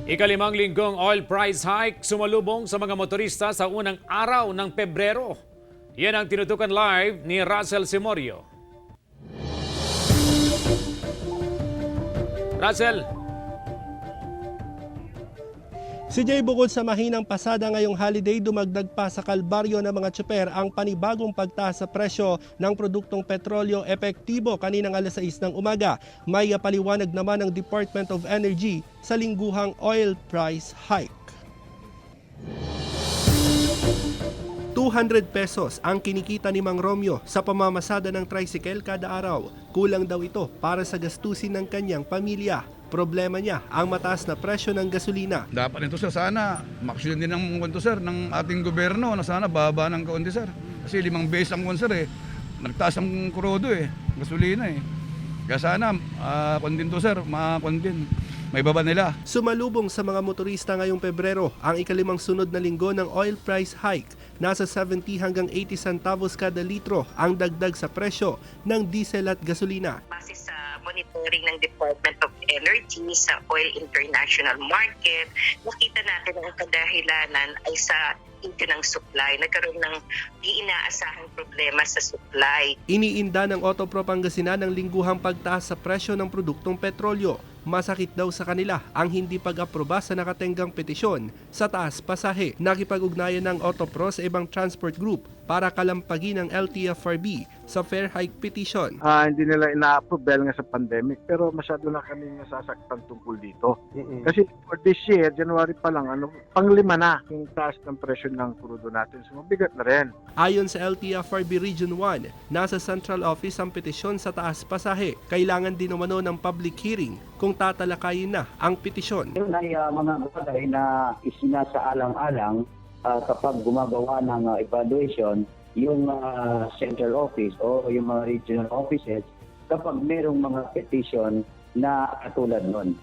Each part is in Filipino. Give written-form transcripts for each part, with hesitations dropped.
Ikalimang linggong oil price hike sumalubong sa mga motorista sa unang araw ng Pebrero. Yan ang tinutukan live ni Russell Simorio. Russell. Si Jay, bukod sa mahinang pasada ngayong holiday, dumagdag pa sa kalbaryo ng mga tsuper ang panibagong pagtaas sa presyo ng produktong petrolyo epektibo kaninang alas 6 ng umaga. May paliwanag naman ng Department of Energy sa lingguhang oil price hike. 200 pesos ang kinikita ni Mang Romeo sa pamamasada ng tricycle kada araw. Kulang daw ito para sa gastusin ng kanyang pamilya. Problema niya ang mataas na presyo ng gasolina. Dapat ito sir, sana maksyon din ng konto sir ng ating gobyerno na sana baba ng kaunti sir. Kasi 5 beses ang konti sir nagtaas ang krudo gasolina Kaya sana kondin to sir, makakondin. May baba nila. Sumalubong sa mga motorista ngayong Pebrero ang ikalimang sunod na linggo ng oil price hike. Nasa 70 hanggang 80 centavos kada litro ang dagdag sa presyo ng diesel at gasolina. Base sa monitoring ng Department of Energy sa oil international market, nakita natin ang kadahilanan ay sa ng supply. Nagkaroon ng di inaasahang problema sa supply. Iniinda ng Autopro Pangasinan ang lingguhang pagtaas sa presyo ng produktong petrolyo. Masakit daw sa kanila ang hindi pag-aproba sa nakatenggang petisyon sa taas pasahe. Nakipag-ugnayan ng Autopro sa ibang transport group para kalampagin ang LTFRB sa fair hike petition. Hindi nila ina-approve dahil nga sa pandemic, pero masyado na kami nasasaktan tungkol dito. Kasi for this year, January pa lang, pang-5 na yung taas ng presyo ng krudo natin. So mabigat na rin. Ayon sa LTFRB Region 1, nasa central office ang petisyon sa taas pasahe. Kailangan din umano ng public hearing kung tatalakayin na ang petisyon. Yun ay mga bagay na isinasaalang-alang kapag gumagawa ng evaluation yung central office o yung mga regional offices kapag merong mga petition na katulad nun.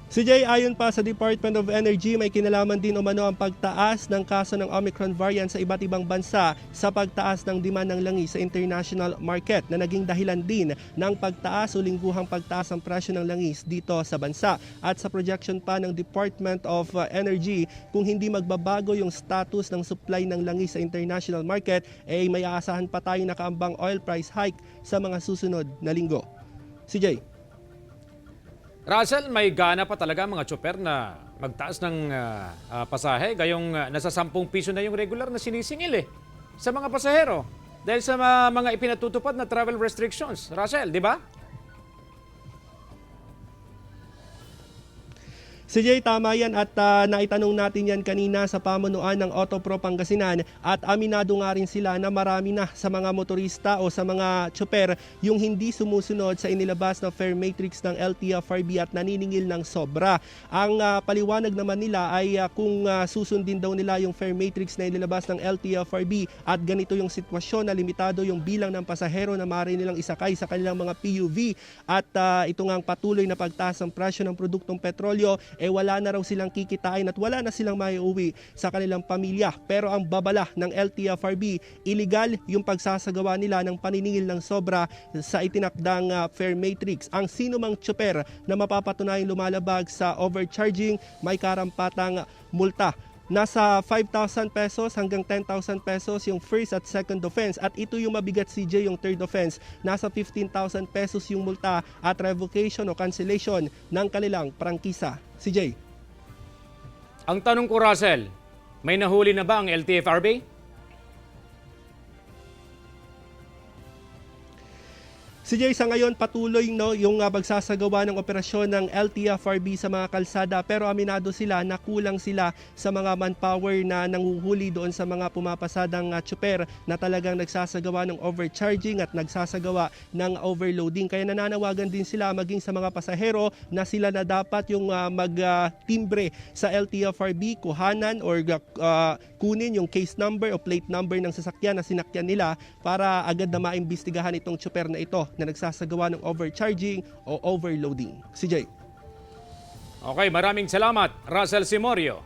Si Jay, ayon pa sa Department of Energy, may kinalaman din umano ang pagtaas ng kaso ng Omicron variant sa iba't ibang bansa sa pagtaas ng demand ng langis sa international market na naging dahilan din ng pagtaas o lingguhang pagtaas ng presyo ng langis dito sa bansa. At sa projection pa ng Department of Energy, kung hindi magbabago yung status ng supply ng langis sa international market, may aasahan pa tayong nakaambang oil price hike sa mga susunod na linggo. Si Jay. Russell, may gana pa talaga mga tsuper na magtaas ng pasahe. Gayong nasa 10 piso na yung regular na sinisingil sa mga pasahero. Dahil sa mga ipinatutupad na travel restrictions. Russell, di ba? Si Jay, tama yan at naitanong natin yan kanina sa pamunuan ng Autopro Pangasinan at aminado nga rin sila na marami na sa mga motorista o sa mga tsuper yung hindi sumusunod sa inilabas na fare matrix ng LTFRB at naniningil ng sobra. Ang paliwanag naman nila ay kung susundin daw nila yung fare matrix na inilabas ng LTFRB at ganito yung sitwasyon na limitado yung bilang ng pasahero na maaari nilang isakay sa kanilang mga PUV at ito nga ang patuloy na pagtaas ng presyo ng produktong petrolyo, wala na raw silang kikitain at wala na silang maiuwi sa kanilang pamilya. Pero ang babala ng LTFRB, illegal yung pagsasagawa nila ng paniningil ng sobra sa itinakdang fare matrix. Ang sino mang tsuper na mapapatunayang lumalabag sa overcharging may karampatang multa. Nasa 5,000 pesos hanggang 10,000 pesos yung first at second offense at ito yung mabigat CJ yung third offense. Nasa 15,000 pesos yung multa at revocation o cancellation ng kanilang prangkisa. CJ. Ang tanong ko, Russell, may nahuli na ba ang LTFRB? Si Jay, sa ngayon patuloy yung magsasagawa ng operasyon ng LTFRB sa mga kalsada pero aminado sila na kulang sila sa mga manpower na nanguhuli doon sa mga pumapasadang tsuper na talagang nagsasagawa ng overcharging at nagsasagawa ng overloading. Kaya nananawagan din sila maging sa mga pasahero na sila na dapat yung magtimbre sa LTFRB, kuhanan or kunin yung case number o plate number ng sasakyan na sinakyan nila para agad na maimbestigahan itong tsuper na ito na nagsasagawa ng overcharging o overloading. CJ. Okay, maraming salamat, Russell Simorio.